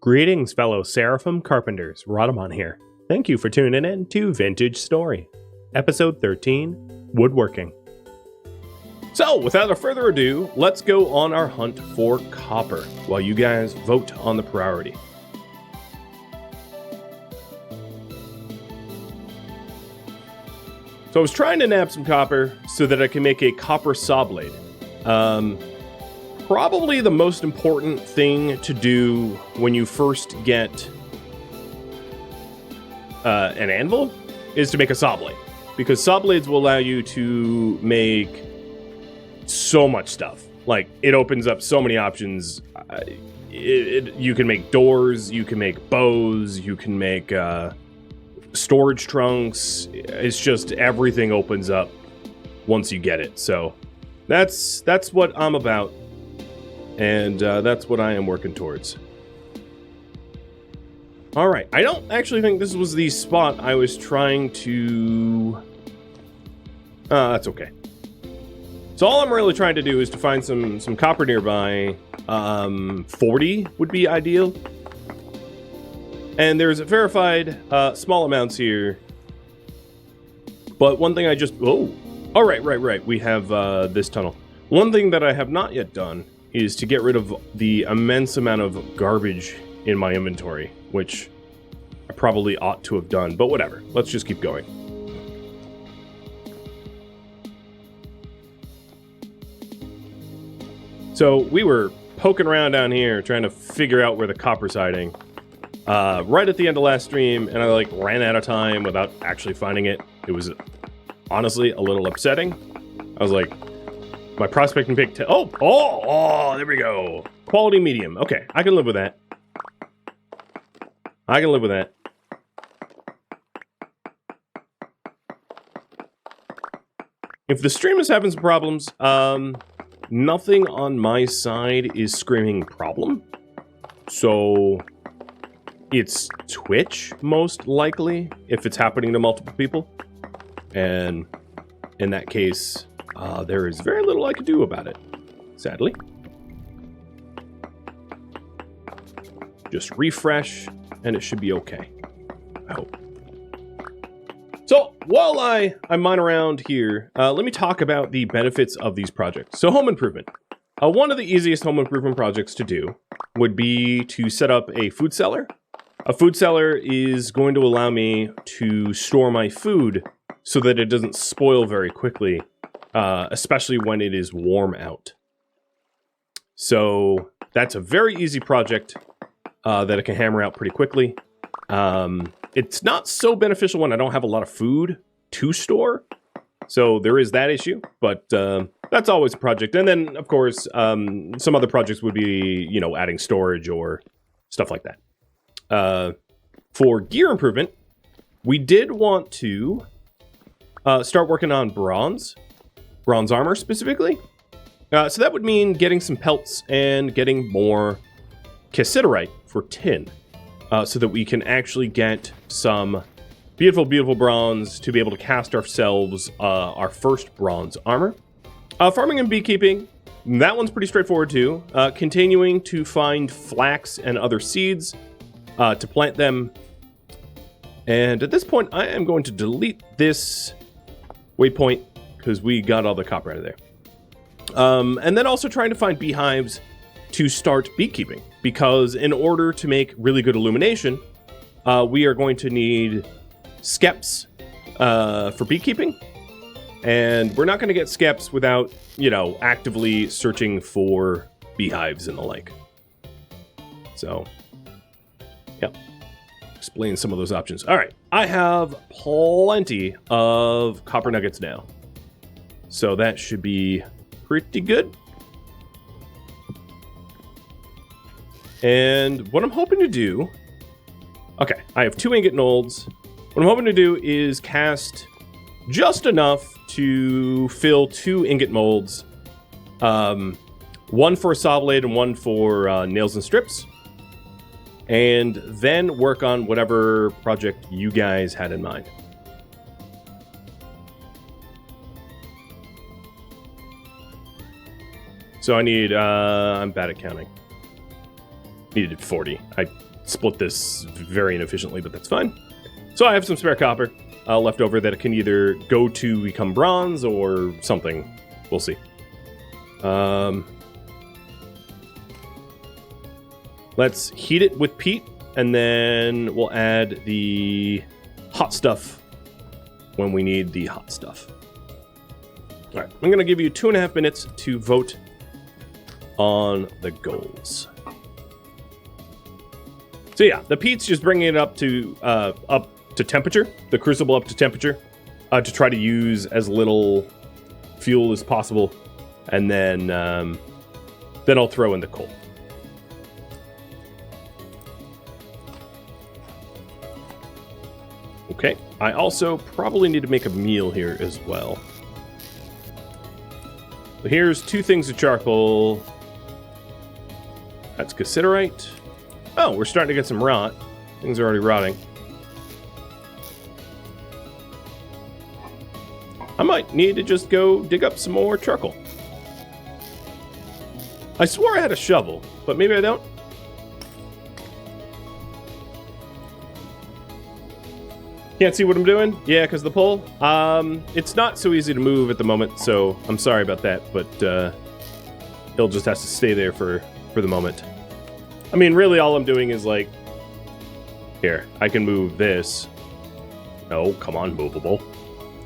Greetings, fellow Seraphim Carpenters. Rhadamant here. Thank you for tuning in to Vintage Story, Episode 13, Woodworking. So, without further ado, let's go on our hunt for copper, while you guys vote on the priority. So I was trying to nab some copper so that I can make a copper saw blade. Probably the most important thing to do when you first get an anvil is to make a saw blade, because saw blades will allow you to make so much stuff. Like, it opens up so many options. You can make doors, you can make bows, you can make storage trunks. It's just everything opens up once you get it. So that's what I'm about. And that's what I am working towards. Alright, I don't actually think this was the spot I was trying to... that's okay. So all I'm really trying to do is to find some copper nearby. 40 would be ideal. And there's verified small amounts here. But one thing I just... Oh! Alright, right. We have this tunnel. One thing that I have not yet done is to get rid of the immense amount of garbage in my inventory, which I probably ought to have done, but whatever. Let's just keep going. So we were poking around down here trying to figure out where the copper's hiding. Right at the end of last stream, and I ran out of time without actually finding it. It was honestly a little upsetting. I was like, my prospecting pick. Oh, there we go. Quality medium. Okay, I can live with that. If the stream is having some problems, nothing on my side is screaming problem. So it's Twitch, most likely, if it's happening to multiple people. And in that case, there is very little I can do about it, sadly. Just refresh, and it should be okay. I hope. So, while I mine around here, let me talk about the benefits of these projects. So, home improvement. One of the easiest home improvement projects to do would be to set up a food cellar. A food cellar is going to allow me to store my food so that it doesn't spoil very quickly, especially when it is warm out. So that's a very easy project that I can hammer out pretty quickly. It's not so beneficial when I don't have a lot of food to store. So there is that issue, but that's always a project. And then, of course, some other projects would be, adding storage or stuff like that. For gear improvement, we did want to start working on bronze armor specifically. So that would mean getting some pelts and getting more cassiterite for tin, so that we can actually get some beautiful bronze to be able to cast ourselves our first bronze armor. Farming and beekeeping, that one's pretty straightforward too. Continuing to find flax and other seeds to plant them. And at this point, I am going to delete this waypoint because we got all the copper out of there. And then also trying to find beehives to start beekeeping, because in order to make really good illumination, we are going to need skeps for beekeeping. And we're not going to get skeps without, actively searching for beehives and the like. So, yep. Explain some of those options. All right, I have plenty of copper nuggets now, so that should be pretty good. And what I'm hoping to do... Okay, I have 2 ingot molds. What I'm hoping to do is cast just enough to fill 2 ingot molds. One for a saw blade and one for nails and strips. And then work on whatever project you guys had in mind. So I need, I'm bad at counting. Needed 40. I split this very inefficiently, but that's fine. So I have some spare copper left over that can either go to become bronze or something. We'll see. Let's heat it with peat, and then we'll add the hot stuff when we need the hot stuff. All right, I'm going to give you 2.5 minutes to vote on the goals. So yeah, the peat's just bringing it up to temperature, the crucible up to temperature, to try to use as little fuel as possible, and then I'll throw in the coal. Okay, I also probably need to make a meal here as well. So here's 2 things of charcoal. That's cassiterite. Oh, we're starting to get some rot. Things are already rotting. I might need to just go dig up some more charcoal. I swore I had a shovel, but maybe I don't. Can't see what I'm doing? Yeah, because the pole. It's not so easy to move at the moment, so I'm sorry about that, but it'll just have to stay there for the moment. I mean, really all I'm doing is like... Here, I can move this. No, come on, movable.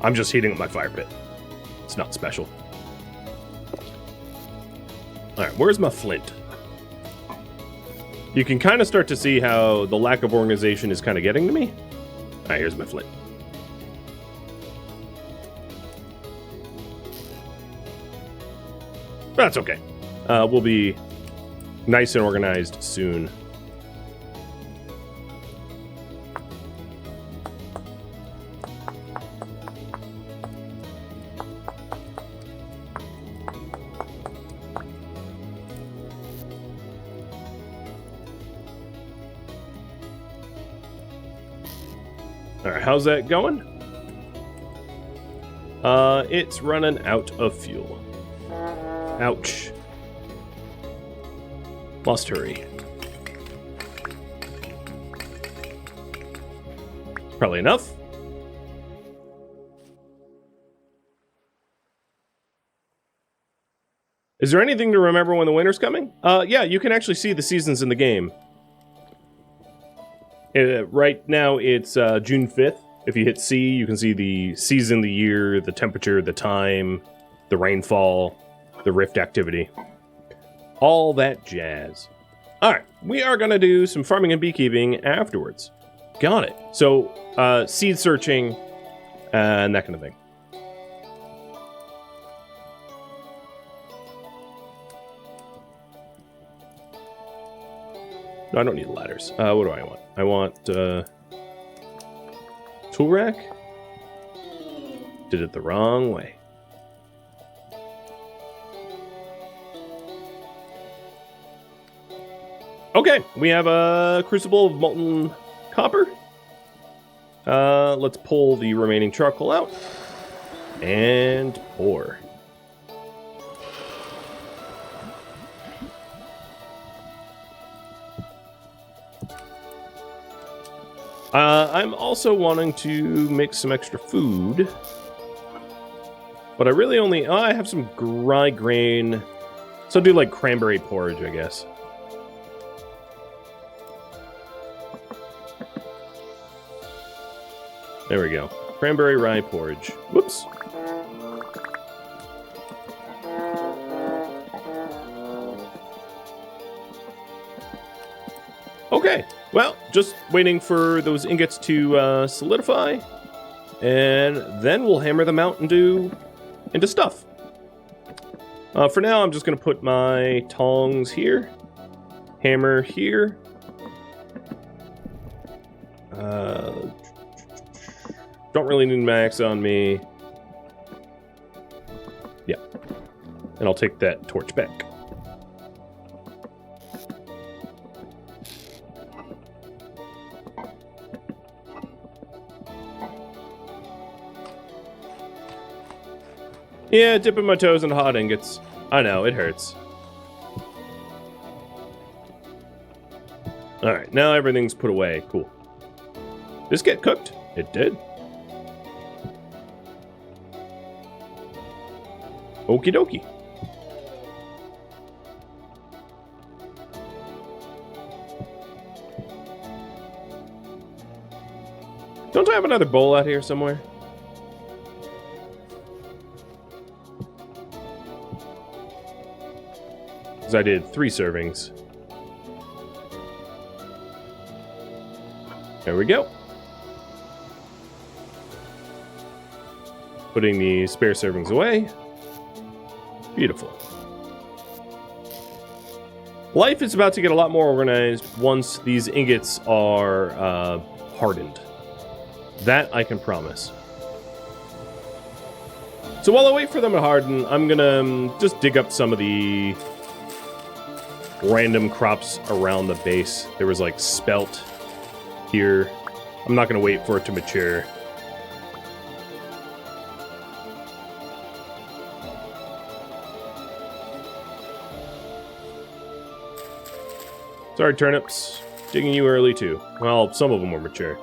I'm just heating up my fire pit. It's not special. Alright, where's my flint? You can kind of start to see how the lack of organization is kind of getting to me. Alright, here's my flint. That's okay. We'll be nice and organized soon. Alright, how's that going? It's running out of fuel. Ouch. Must hurry. Probably enough. Is there anything to remember when the winter's coming? Yeah, you can actually see the seasons in the game. Right now it's June 5th. If you hit C, you can see the season, the year, the temperature, the time, the rainfall, the rift activity. All that jazz. Alright, we are going to do some farming and beekeeping afterwards. Got it. So, seed searching, and that kind of thing. No, I don't need ladders. What do I want? I want, tool rack? Did it the wrong way. Okay, we have a crucible of molten copper. Let's pull the remaining charcoal out and pour. I'm also wanting to make some extra food, but I really only... I have some dry grain, so I'll do like cranberry porridge, I guess. There we go. Cranberry rye porridge. Whoops. Okay. Well, just waiting for those ingots to solidify, and then we'll hammer them out into stuff. For now, I'm just going to put my tongs here, hammer here. Don't really need my axe on me. Yeah. And I'll take that torch back. Yeah, dipping my toes in hot ingots. I know, it hurts. All right, now everything's put away. Cool. This get cooked? It did. Okie dokie. Don't I have another bowl out here somewhere? Because I did 3 servings. There we go. Putting the spare servings away. Beautiful. Life is about to get a lot more organized once these ingots are hardened. That I can promise. So while I wait for them to harden, I'm gonna just dig up some of the random crops around the base. There was like spelt here. I'm not gonna wait for it to mature. Sorry, turnips. Digging you early, too. Well, some of them were mature.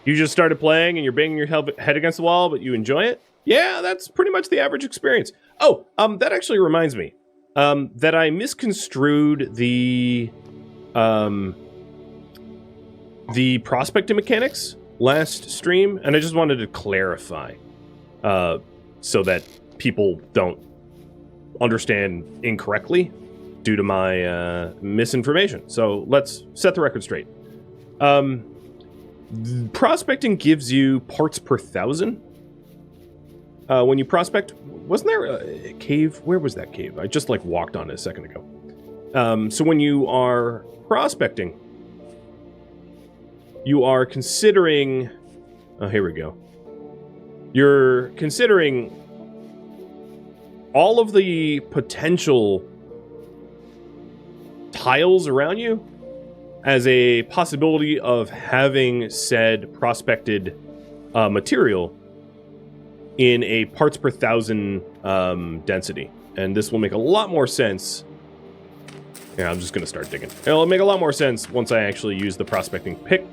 You just started playing and you're banging your head against the wall, but you enjoy it? Yeah, that's pretty much the average experience. Oh, that actually reminds me that I misconstrued the prospecting mechanics last stream, and I just wanted to clarify so that people don't understand incorrectly due to my misinformation. So let's set the record straight. Prospecting gives you parts per 1,000. When you prospect, wasn't there a cave? Where was that cave? I just like walked on it a second ago. So when you are prospecting, you are considering... Oh, here we go. You're considering all of the potential tiles around you as a possibility of having said prospected material in a parts per 1,000 density. And this will make a lot more sense. Yeah, I'm just going to start digging. It'll make a lot more sense once I actually use the prospecting pick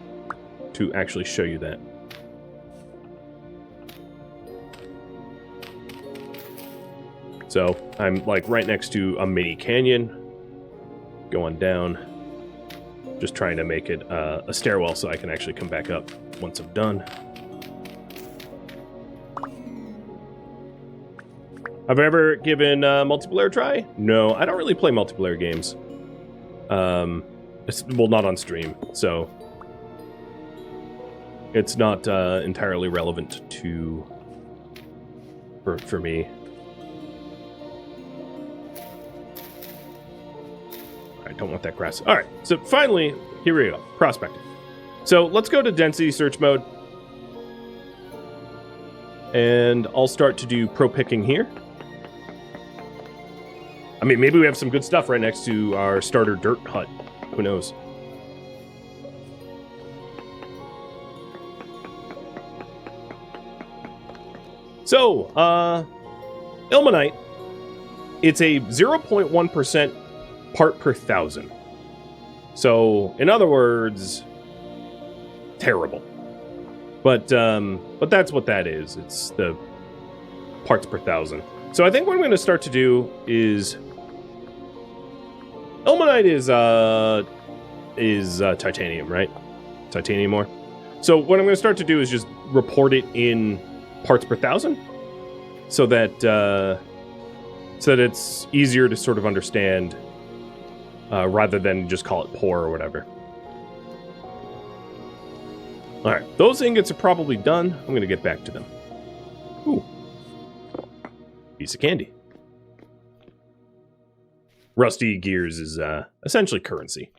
to actually show you that. So I'm like right next to a mini canyon, going down, just trying to make it a stairwell so I can actually come back up once I'm done. Have I ever given multiplayer a try? No, I don't really play multiplayer games. Well, not on stream, so it's not entirely relevant to for me. I don't want that grass. All right, so finally, here we go, prospecting. So let's go to density search mode, and I'll start to do pro picking here. I mean, maybe we have some good stuff right next to our starter dirt hut. Who knows? So, ilmenite, it's a 0.1% part per 1,000. So, in other words, terrible. But that's what that is. It's the parts per 1,000. So I think what I'm going to start to do is... Ilmenite is titanium, right? Titanium ore. So what I'm going to start to do is just report it in parts per 1,000, so that it's easier to sort of understand, rather than just call it poor or whatever. All right, those ingots are probably done. I'm going to get back to them. Ooh, piece of candy. Rusty gears is essentially currency.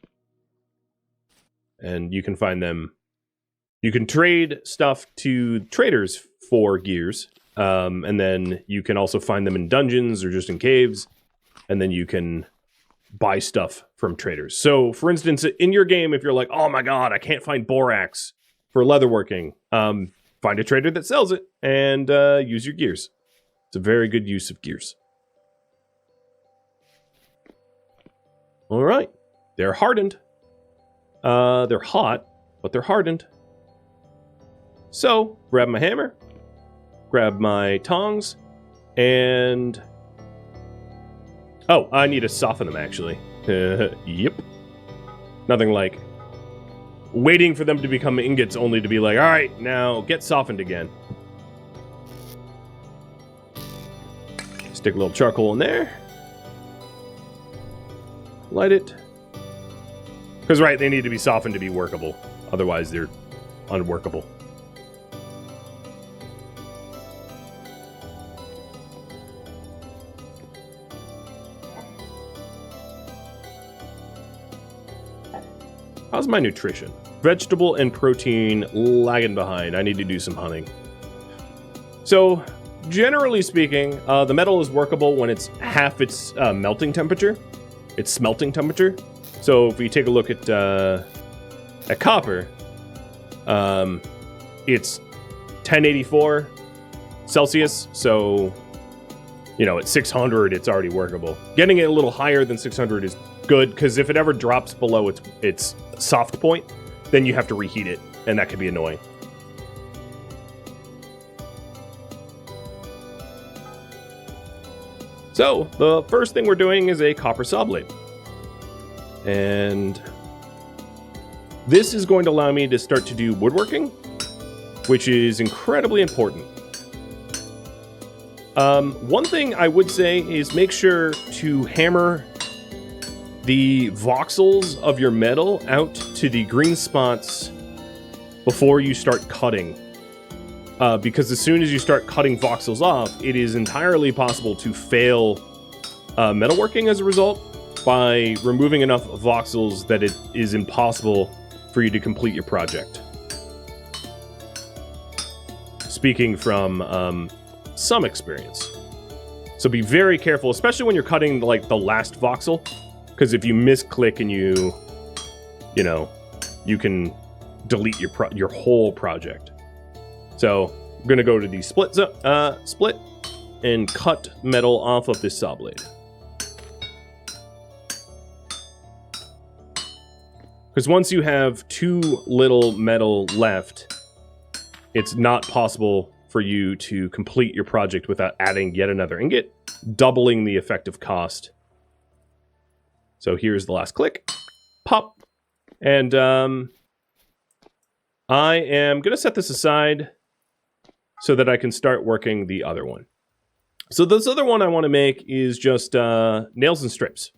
And you can find them... You can trade stuff to traders for gears. And then you can also find them in dungeons or just in caves. And then you can buy stuff from traders. So, for instance, in your game, if you're like, oh my god, I can't find borax for leatherworking, find a trader that sells it and use your gears. It's a very good use of gears. All right. They're hardened. They're hot, but they're hardened. So, grab my hammer, grab my tongs, and... Oh, I need to soften them, actually. Yep. Nothing like waiting for them to become ingots only to be like, all right, now get softened again. Stick a little charcoal in there. Light it. Because, right, they need to be softened to be workable. Otherwise, they're unworkable. How's my nutrition? Vegetable and protein lagging behind. I need to do some hunting. So, generally speaking, the metal is workable when it's half its melting temperature. Its smelting temperature. So if we take a look at copper, it's 1084 Celsius. So, you know, at 600, it's already workable. Getting it a little higher than 600 is good, because if it ever drops below its soft point, then you have to reheat it, and that can be annoying. So, the first thing we're doing is a copper saw blade. And this is going to allow me to start to do woodworking, which is incredibly important. One thing I would say is make sure to hammer the voxels of your metal out to the green spots before you start cutting. Because as soon as you start cutting voxels off, it is entirely possible to fail metalworking as a result by removing enough voxels that it is impossible for you to complete your project. Speaking from some experience. So be very careful, especially when you're cutting like the last voxel, because if you misclick and you know, you can delete your whole project. So I'm gonna go to the split and cut metal off of this saw blade. Because once you have too little metal left, it's not possible for you to complete your project without adding yet another ingot, doubling the effective cost. So here's the last click. Pop. And I am going to set this aside so that I can start working the other one. So this other one I want to make is just nails and strips.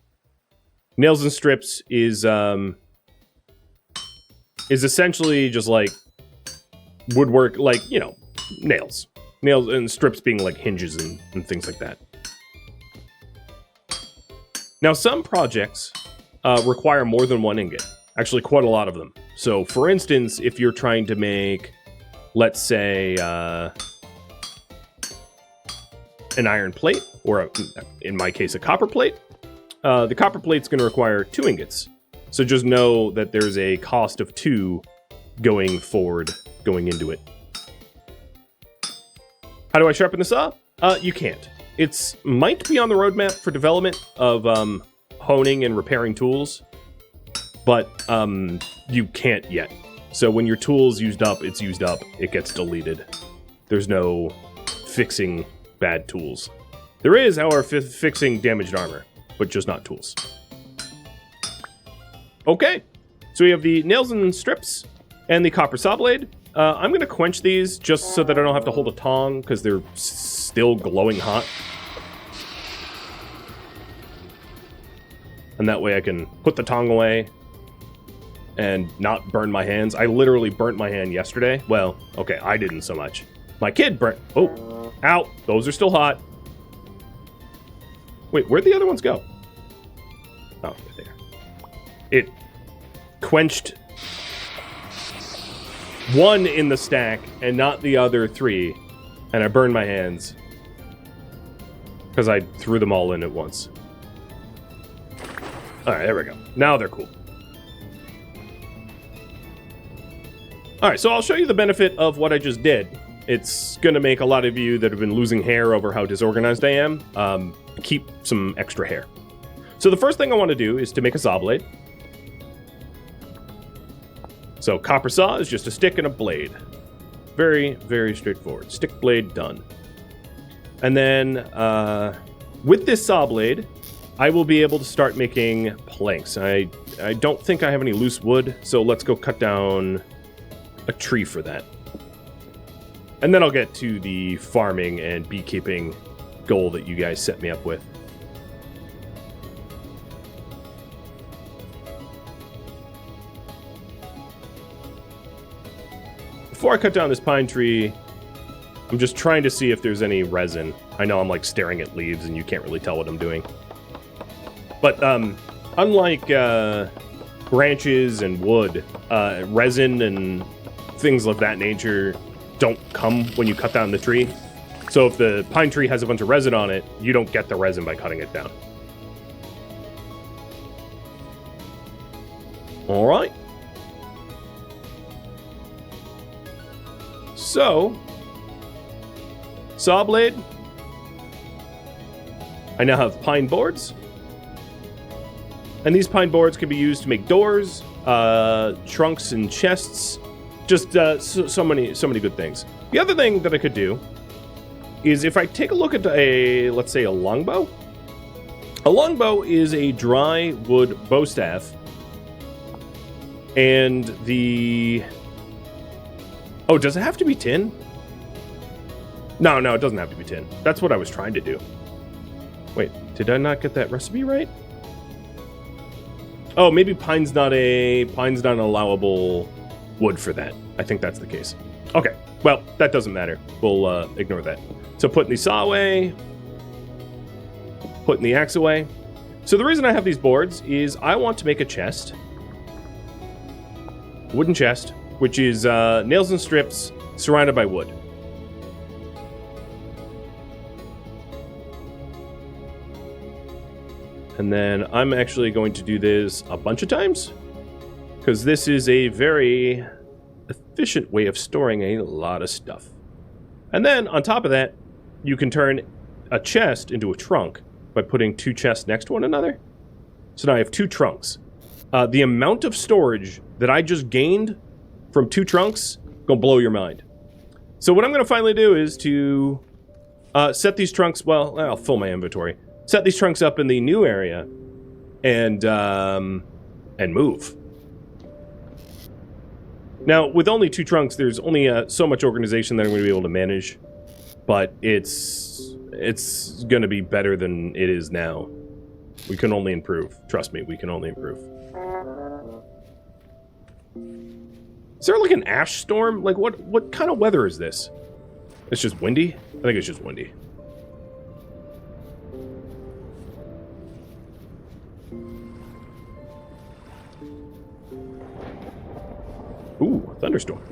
Nails and strips is essentially just like woodwork, like, you know, nails and strips being like hinges and things like that. Now, some projects require more than one ingot, actually quite a lot of them. So for instance, if you're trying to make, let's say, an iron plate, or in my case, a copper plate, the copper plate's going to require 2 ingots. So just know that there's a cost of 2 going into it. How do I sharpen the saw? You can't. It's might be on the roadmap for development of honing and repairing tools, but you can't yet. So when your tool's used up, it's used up. It gets deleted. There's no fixing bad tools. There is, however, fixing damaged armor, but just not tools. Okay, so we have the nails and strips and the copper saw blade. I'm going to quench these just so that I don't have to hold a tong because they're still glowing hot. And that way I can put the tong away and not burn my hands. I literally burnt my hand yesterday. Well, okay, I didn't so much. My kid burnt... Oh, ow, those are still hot. Wait, where'd the other ones go? Oh, right there. It quenched one in the stack and not the other 3, and I burned my hands because I threw them all in at once. Alright, there we go. Now they're cool. Alright, so I'll show you the benefit of what I just did. it's going to make a lot of you that have been losing hair over how disorganized I am keep some extra hair. So the first thing I want to do is to make a saw blade. So copper saw is just a stick and a blade. Very, very straightforward. Stick, blade, done. And then with this saw blade, I will be able to start making planks. I don't think I have any loose wood, so let's go cut down a tree for that. And then I'll get to the farming and beekeeping goal that you guys set me up with. Before I cut down this pine tree, I'm just trying to see if there's any resin. I know I'm like staring at leaves and you can't really tell what I'm doing. But unlike branches and wood, resin and things of that nature don't come when you cut down the tree. So if the pine tree has a bunch of resin on it, you don't get the resin by cutting it down. All right. So, saw blade. I now have pine boards. And these pine boards can be used to make doors, trunks and chests. Just so many good things. The other thing that I could do is if I take a look at let's say a longbow. A longbow is a dry wood bow staff. And oh, does it have to be tin? No, it doesn't have to be tin. That's what I was trying to do. Wait, did I not get that recipe right? Oh, maybe pine's not an allowable wood for that. I think that's the case. Okay, well, that doesn't matter. We'll ignore that. So putting the saw away, putting the axe away. So the reason I have these boards is I want to make a chest. Wooden chest, which is nails and strips surrounded by wood. And then I'm actually going to do this a bunch of times, because this is a very efficient way of storing a lot of stuff. And then on top of that, you can turn a chest into a trunk by putting two chests next to one another. So now I have two trunks. The amount of storage that I just gained from two trunks gonna blow your mind. So what I'm gonna finally do is to set these trunks, well, I'll fill my inventory. Set these trunks up in the new area and move. Now, with only two trunks, there's only so much organization that I'm going to be able to manage, but it's going to be better than it is now. We can only improve. Trust me, we can only improve. Is there like an ash storm? Like what kind of weather is this? It's just windy? I think it's just windy. Ooh, thunderstorm.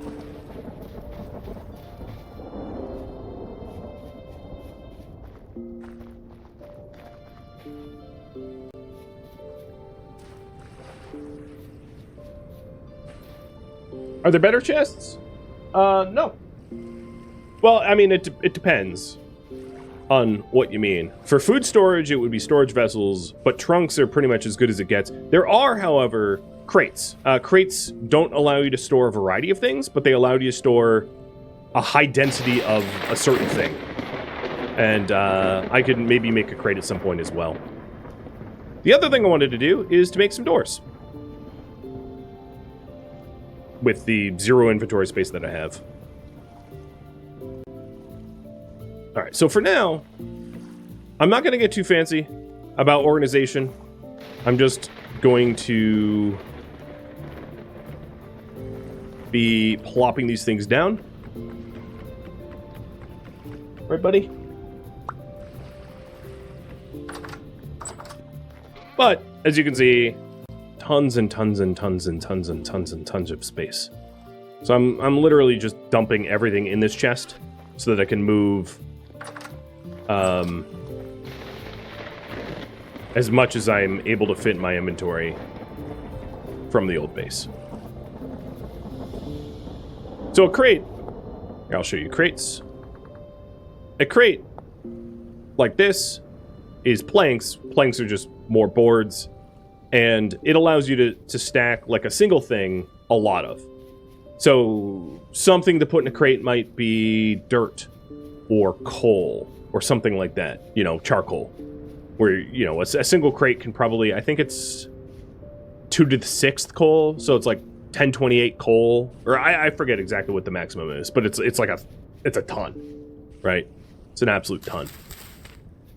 Are there better chests? No. Well, I mean, it depends on what you mean. For food storage, it would be storage vessels, but trunks are pretty much as good as it gets. There are, however, crates. Crates don't allow you to store a variety of things, but they allow you to store a high density of a certain thing. And I could maybe make a crate at some point as well. The other thing I wanted to do is to make some doors. With the 0 inventory space that I have. Alright, so for now, I'm not going to get too fancy about organization. I'm just going to be plopping these things down. Right, buddy? But, as you can see, tons and tons and tons and tons and tons and tons of space. So I'm literally just dumping everything in this chest so that I can move as much as I'm able to fit in my inventory from the old base. So a crate Here, I'll show you crates. A crate like this is planks. Planks are just more boards. And it allows you to stack like a single thing a lot of. So something to put in a crate might be dirt or coal or something like that. You know, charcoal. Where, you know, a single crate can probably, I think it's 2 to the 6th coal. So it's like 1028 coal. Or I forget exactly what the maximum is. But it's like it's a ton. Right? It's an absolute ton.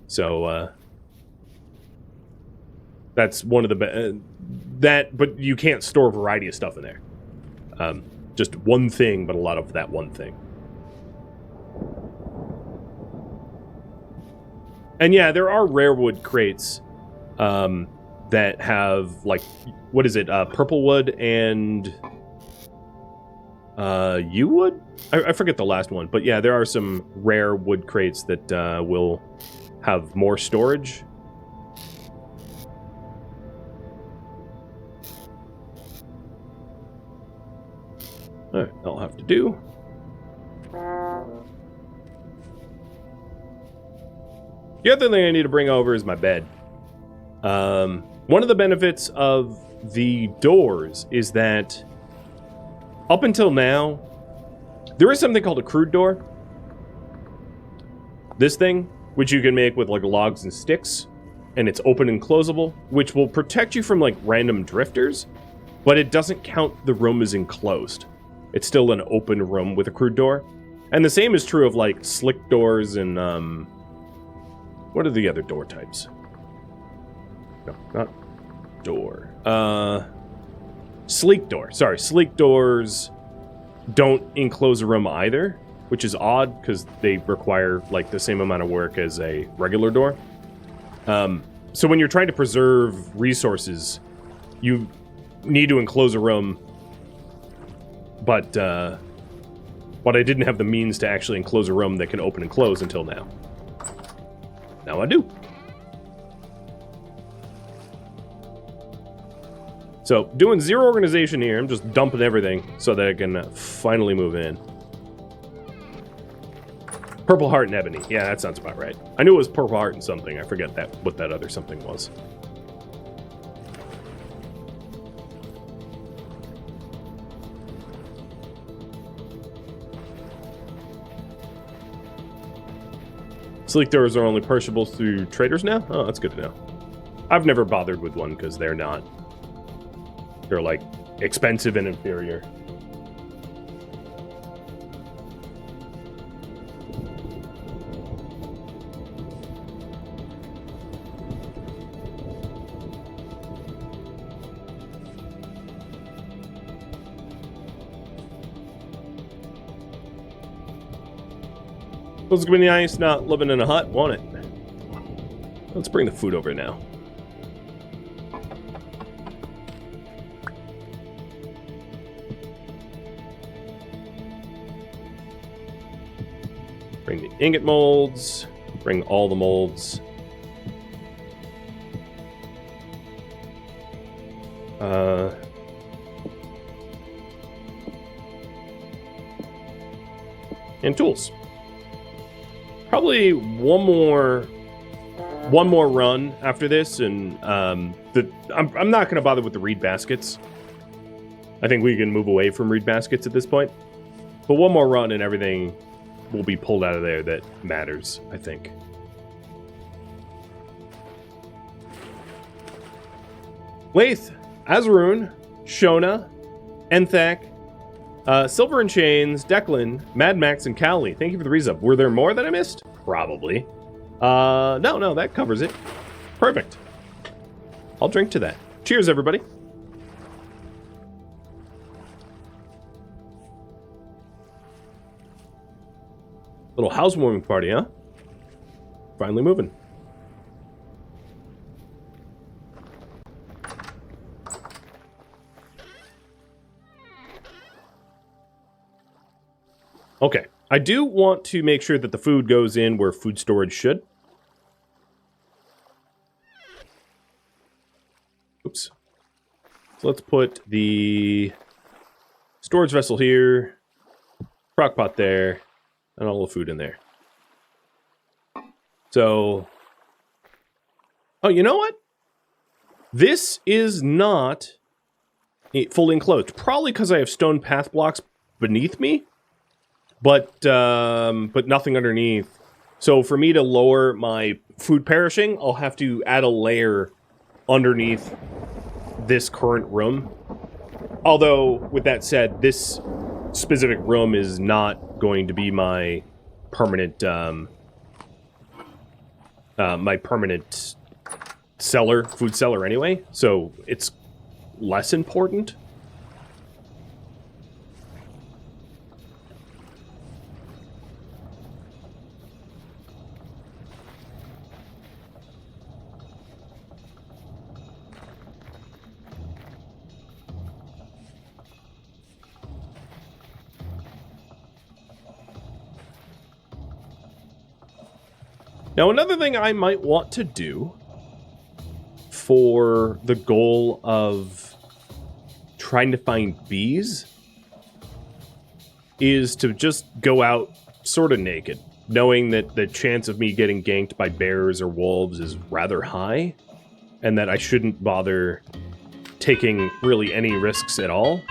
So, that's one of the but you can't store a variety of stuff in there. Just one thing, but a lot of that one thing. And yeah, there are rare wood crates that have like, what is it? Purple wood and yew wood? I forget the last one, but yeah, there are some rare wood crates that will have more storage. Alright, I'll have to do. The other thing I need to bring over is my bed. One of the benefits of the doors is that up until now, there is something called a crude door. This thing, which you can make with like logs and sticks, and it's open and closable, which will protect you from like random drifters, but it doesn't count the room as enclosed. It's still an open room with a crude door. And the same is true of like slick doors and what are the other door types? No, not door. Sleek door. Sorry, sleek doors don't enclose a room either, which is odd because they require like the same amount of work as a regular door. So when you're trying to preserve resources, you need to enclose a room, but I didn't have the means to actually enclose a room that can open and close until now. Now I do. So, doing zero organization here. I'm just dumping everything so that I can finally move in. Purple heart and ebony. Yeah, that sounds about right. I knew it was purple heart and something. I forget what that other something was. Sleek doors are only purchasable through traders now? Oh, that's good to know. I've never bothered with one because they're not. They're like expensive and inferior. It's gonna be nice not living in a hut, won't it? Let's bring the food over now. Bring the ingot molds. Bring all the molds. And tools. Probably one more run after this, and I'm not going to bother with the reed baskets. I think we can move away from reed baskets at this point. But one more run and everything will be pulled out of there that matters, I think. Laith, Azarun, Shona, Enthak, Silver and Chains, Declan, Mad Max, and Cowley. Thank you for the resub. Were there more that I missed? Probably. No, that covers it. Perfect. I'll drink to that. Cheers, everybody. Little housewarming party, huh? Finally moving. Okay, I do want to make sure that the food goes in where food storage should. Oops. So let's put the storage vessel here, crock pot there, and all the food in there. So, oh, you know what? This is not fully enclosed. Probably because I have stone path blocks beneath me, but nothing underneath. So for me to lower my food perishing, I'll have to add a layer underneath this current room. Although, with that said, this specific room is not going to be my permanent food cellar anyway, so it's less important. Now, another thing I might want to do for the goal of trying to find bees is to just go out sort of naked, knowing that the chance of me getting ganked by bears or wolves is rather high, and that I shouldn't bother taking really any risks at all,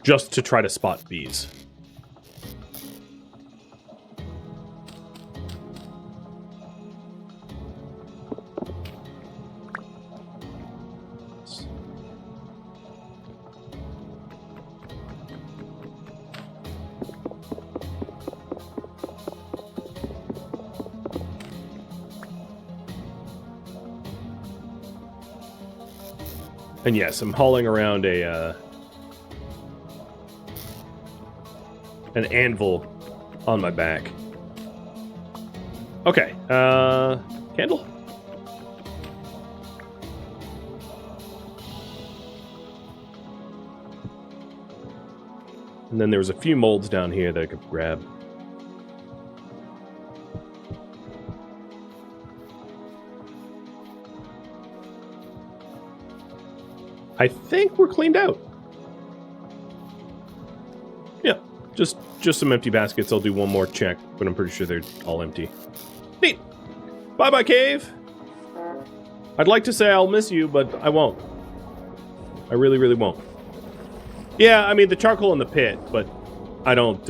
just to try to spot bees. And yes, I'm hauling around an anvil on my back. Okay, candle? And then there was a few molds down here that I could grab. I think we're cleaned out. Yeah, just some empty baskets. I'll do one more check, but I'm pretty sure they're all empty. Neat. Bye-bye, cave. I'd like to say I'll miss you, but I won't. I really, really won't. Yeah, I mean the charcoal in the pit, but I don't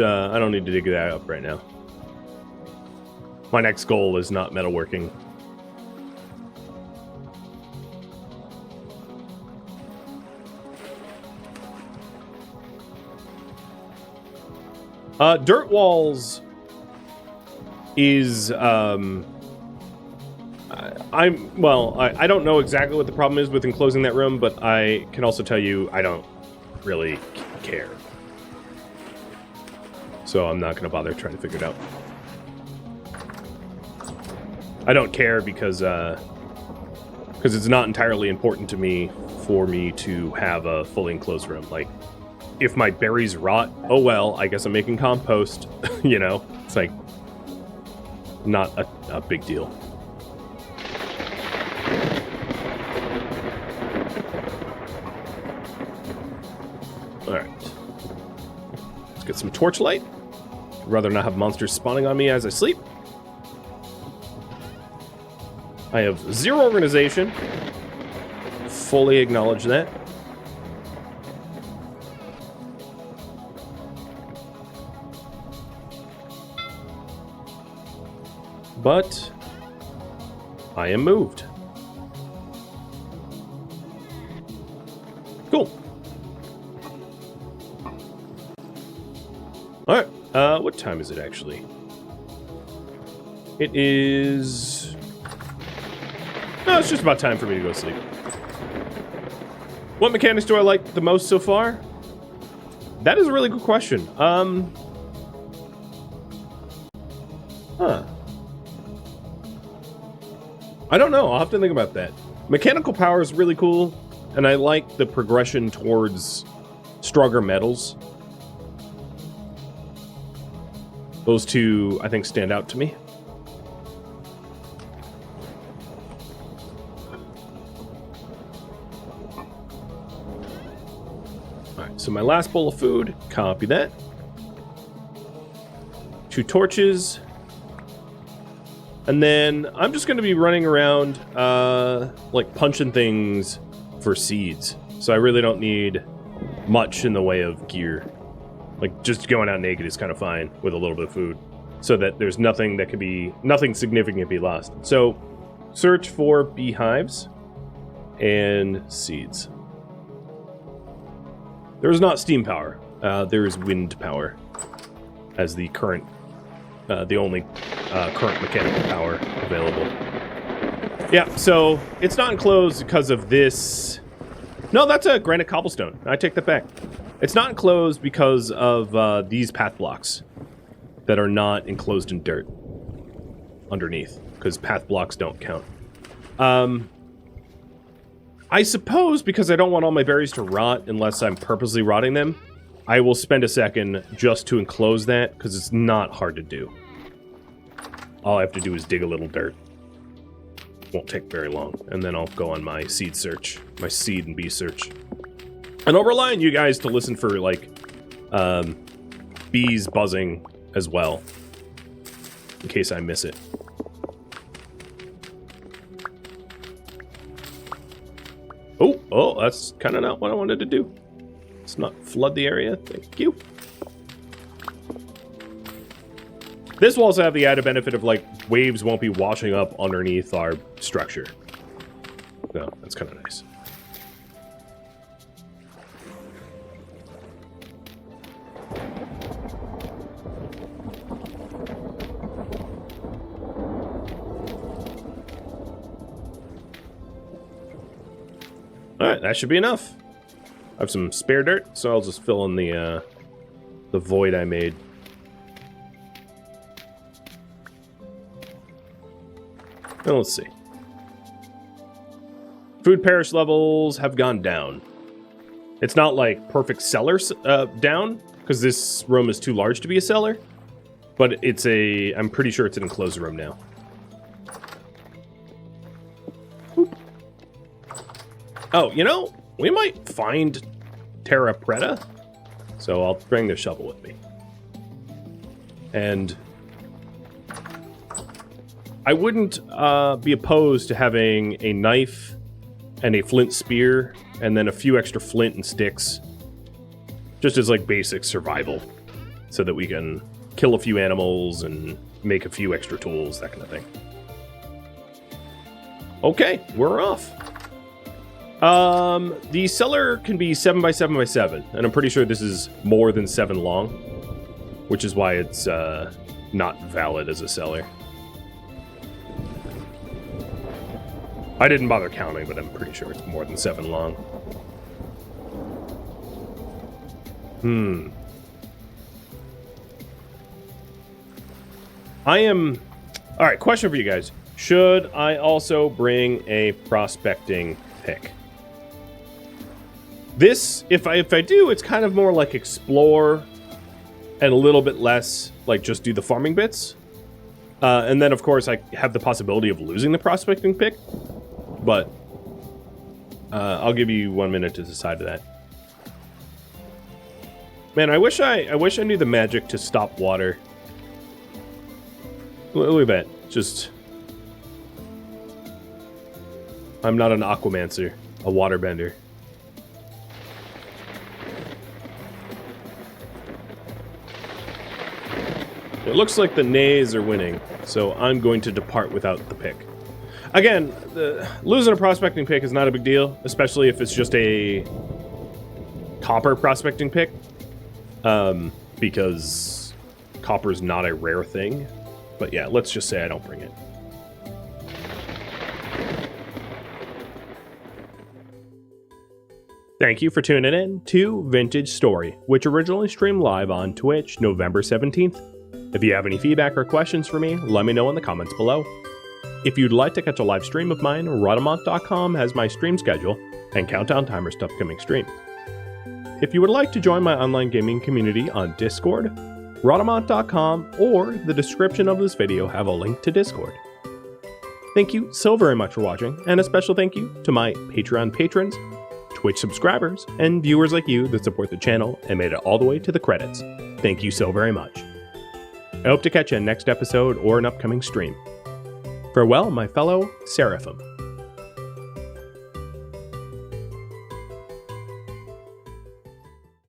need to dig that up right now. My next goal is not metalworking. Dirt walls is, I don't know exactly what the problem is with enclosing that room, but I can also tell you I don't really care. So I'm not going to bother trying to figure it out. I don't care because it's not entirely important to me for me to have a fully enclosed room. Like, if my berries rot, oh well, I guess I'm making compost, you know? It's like, not a big deal. Alright. Let's get some torchlight. I'd rather not have monsters spawning on me as I sleep. I have zero organization. Fully acknowledge that. But I am moved. Cool. Alright, what time is it actually? It is... No, it's just about time for me to go sleep. What mechanics do I like the most so far? That is a really good question. I don't know. I'll have to think about that. Mechanical power is really cool, and I like the progression towards stronger metals. Those two, I think, stand out to me. Alright, so my last bowl of food, copy that. 2 torches. And then I'm just going to be running around, like punching things for seeds. So I really don't need much in the way of gear. Like, just going out naked is kind of fine with a little bit of food. So that there's nothing that could be, nothing significant be lost. So, search for beehives and seeds. There is not steam power. There is wind power as the current, the only current mechanical power available. Yeah, so it's not enclosed because of this. No, that's a granite cobblestone. I take that back. It's not enclosed because of these path blocks that are not enclosed in dirt underneath, because path blocks don't count. I suppose because I don't want all my berries to rot unless I'm purposely rotting them, I will spend a second just to enclose that, because it's not hard to do. All I have to do is dig a little dirt. Won't take very long, and then I'll go on my seed search, my seed and bee search. And I'll rely on you guys to listen for, like, bees buzzing as well, in case I miss it. Oh, that's kind of not what I wanted to do. Let's not flood the area. Thank you. This will also have the added benefit of, like, waves won't be washing up underneath our structure. No, that's kind of nice. Alright, that should be enough. I have some spare dirt, so I'll just fill in the void I made. Now let's see. Food perish levels have gone down. It's not like perfect cellar down, because this room is too large to be a cellar. But it's a, I'm pretty sure it's an enclosed room now. Oop. Oh, you know, we might find Terra Preta. So I'll bring the shovel with me. And I wouldn't be opposed to having a knife and a flint spear, and then a few extra flint and sticks, just as like basic survival, so that we can kill a few animals and make a few extra tools, that kind of thing. Okay, we're off. The cellar can be 7 by 7 by 7, and I'm pretty sure this is more than 7 long, which is why it's not valid as a cellar. I didn't bother counting, but I'm pretty sure it's more than 7 long. Alright, question for you guys. Should I also bring a prospecting pick? This, if I do, it's kind of more like explore and a little bit less like just do the farming bits. And then, of course, I have the possibility of losing the prospecting pick. But I'll give you 1 minute to decide that. Man, I wish I knew the magic to stop water. Look at that. Just, I'm not an aquamancer, a waterbender. It looks like the nays are winning, so I'm going to depart without the pick. Again, losing a prospecting pick is not a big deal, especially if it's just a copper prospecting pick, because copper is not a rare thing. But yeah, let's just say I don't bring it. Thank you for tuning in to Vintage Story, which originally streamed live on Twitch November 17th. If you have any feedback or questions for me, let me know in the comments below. If you'd like to catch a live stream of mine, Rhadamant.com has my stream schedule and countdown timers to upcoming streams. If you would like to join my online gaming community on Discord, Rhadamant.com or the description of this video have a link to Discord. Thank you so very much for watching, and a special thank you to my Patreon patrons, Twitch subscribers, and viewers like you that support the channel and made it all the way to the credits. Thank you so very much. I hope to catch you in next episode or an upcoming stream. Farewell, my fellow Seraphim.